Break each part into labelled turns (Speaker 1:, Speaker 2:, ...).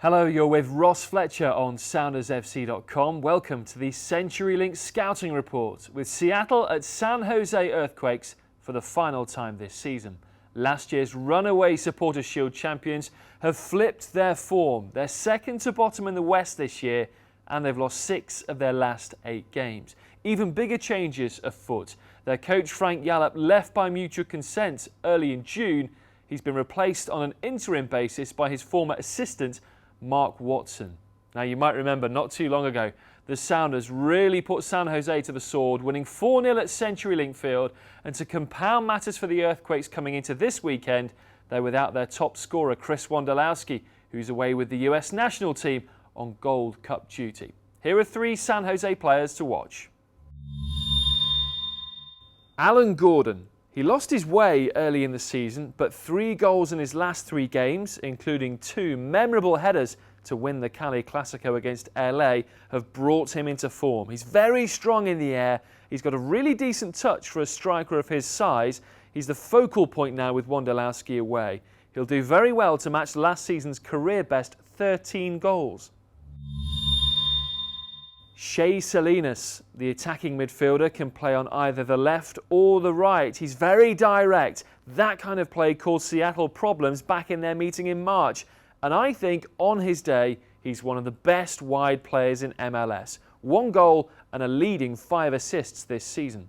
Speaker 1: Hello, you're with Ross Fletcher on SoundersFC.com. Welcome to the CenturyLink Scouting Report with Seattle at San Jose Earthquakes for the final time this season. Last year's runaway Supporters' Shield champions have flipped their form. They're second to bottom in the West this year and they've lost 6 of their last 8 games. Even bigger changes afoot. Their coach Frank Yallop left by mutual consent early in June. He's been replaced on an interim basis by his former assistant Mark Watson. Now you might remember not too long ago the Sounders really put San Jose to the sword, winning 4-0 at CenturyLink Field, and to compound matters for the Earthquakes coming into this weekend, they're without their top scorer Chris Wondolowski, who's away with the US national team on Gold Cup duty. Here are 3 San Jose players to watch. Alan Gordon. He lost his way early in the season, but 3 goals in his last 3 games, including 2 memorable headers to win the Cali Clasico against LA, have brought him into form. He's very strong in the air. He's got a really decent touch for a striker of his size. He's the focal point now with Wondolowski away. He'll do very well to match last season's career best 13 goals. Shea Salinas, the attacking midfielder, can play on either the left or the right. He's very direct. That kind of play caused Seattle problems back in their meeting in March. And I think on his day, he's one of the best wide players in MLS. 1 goal and a leading 5 assists this season.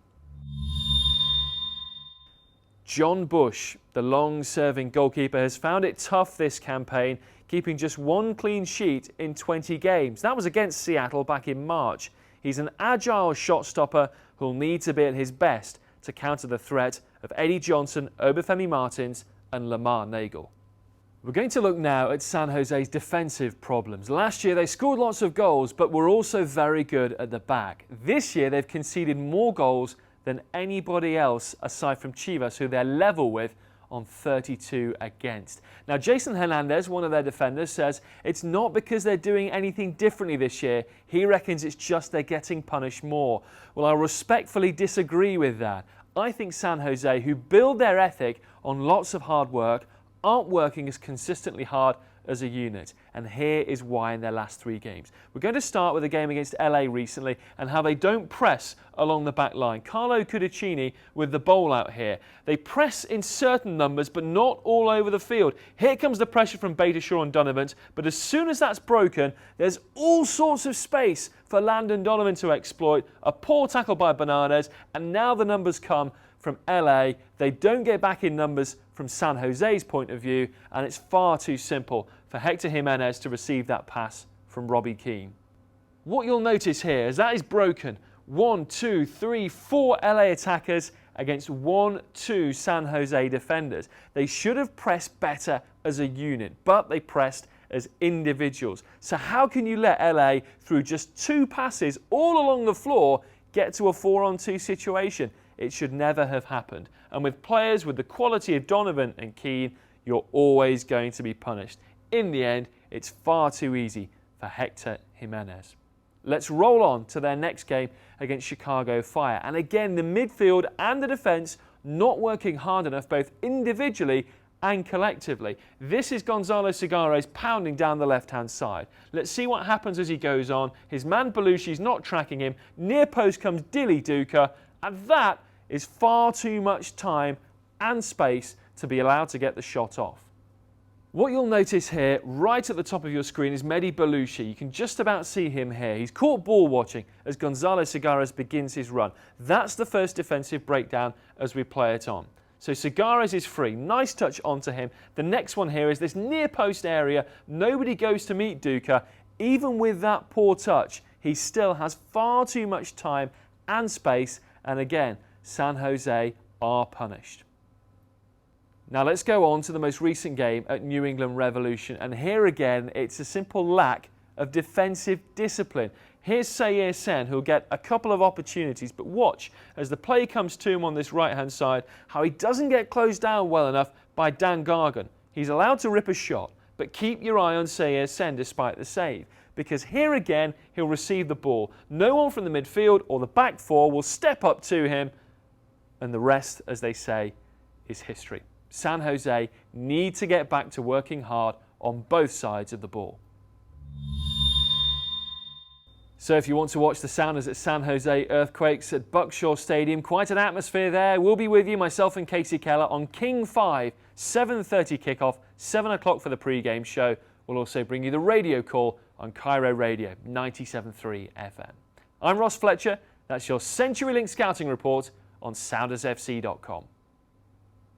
Speaker 1: John Bush, the long-serving goalkeeper, has found it tough this campaign, keeping just 1 clean sheet in 20 games. That was against Seattle back in March. He's an agile shot stopper who'll need to be at his best to counter the threat of Eddie Johnson, Obafemi Martins and Lamar Nagel. We're going to look now at San Jose's defensive problems. Last year they scored lots of goals but were also very good at the back. This year they've conceded more goals than anybody else aside from Chivas, who they're level with on 32 against. Now Jason Hernandez, one of their defenders, says it's not because they're doing anything differently this year. He reckons it's just they're getting punished more. Well, I respectfully disagree with that. I think San Jose, who build their ethic on lots of hard work, aren't working as consistently hard as a unit, and here is why in their last 3 games. We're going to start with a game against LA recently and how they don't press along the back line. Carlo Cudicini with the bowl out here. They press in certain numbers but not all over the field. Here comes the pressure from Beitashour and Donovan, but as soon as that's broken, there's all sorts of space for Landon Donovan to exploit. A poor tackle by Bernardes, and now the numbers come from LA. They don't get back in numbers from San Jose's point of view, and it's far too simple for Hector Jimenez to receive that pass from Robbie Keane. What you'll notice here is that is broken. 1, 2, 3, 4 LA attackers against 1, 2 San Jose defenders. They should have pressed better as a unit, but they pressed as individuals. So how can you let LA, through just 2 passes all along the floor, get to a 4-on-2 situation? It should never have happened. And with players with the quality of Donovan and Keane, you're always going to be punished. In the end, it's far too easy for Hector Jimenez. Let's roll on to their next game against Chicago Fire. And again, the midfield and the defence not working hard enough, both individually and collectively. This is Gonzalo Cigares pounding down the left-hand side. Let's see what happens as he goes on. His man Belushi's not tracking him. Near post comes Dilly Duca, and that is far too much time and space to be allowed to get the shot off. What you'll notice here, right at the top of your screen, is Mehdi Belushi. You can just about see him here. He's caught ball watching as Gonzalo Cigares begins his run. That's the first defensive breakdown as we play it on. So Cigares is free. Nice touch onto him. The next one here is this near post area. Nobody goes to meet Duca. Even with that poor touch, he still has far too much time and space. And again, San Jose are punished. Now let's go on to the most recent game at New England Revolution, and here again it's a simple lack of defensive discipline. Here's Shea Salinas, who'll get a couple of opportunities, but watch as the play comes to him on this right hand side how he doesn't get closed down well enough by Dan Gargan. He's allowed to rip a shot, but keep your eye on Shea Salinas despite the save, because here again he'll receive the ball. No one from the midfield or the back 4 will step up to him, and the rest, as they say, is history. San Jose need to get back to working hard on both sides of the ball. So if you want to watch the Sounders at San Jose Earthquakes at Buckshaw Stadium, quite an atmosphere there. We'll be with you, myself and Casey Keller, on King 5, 7:30 kickoff, 7 o'clock for the pre-game show. We'll also bring you the radio call on Cairo Radio 97.3 FM. I'm Ross Fletcher. That's your CenturyLink Scouting Report on SoundersFC.com.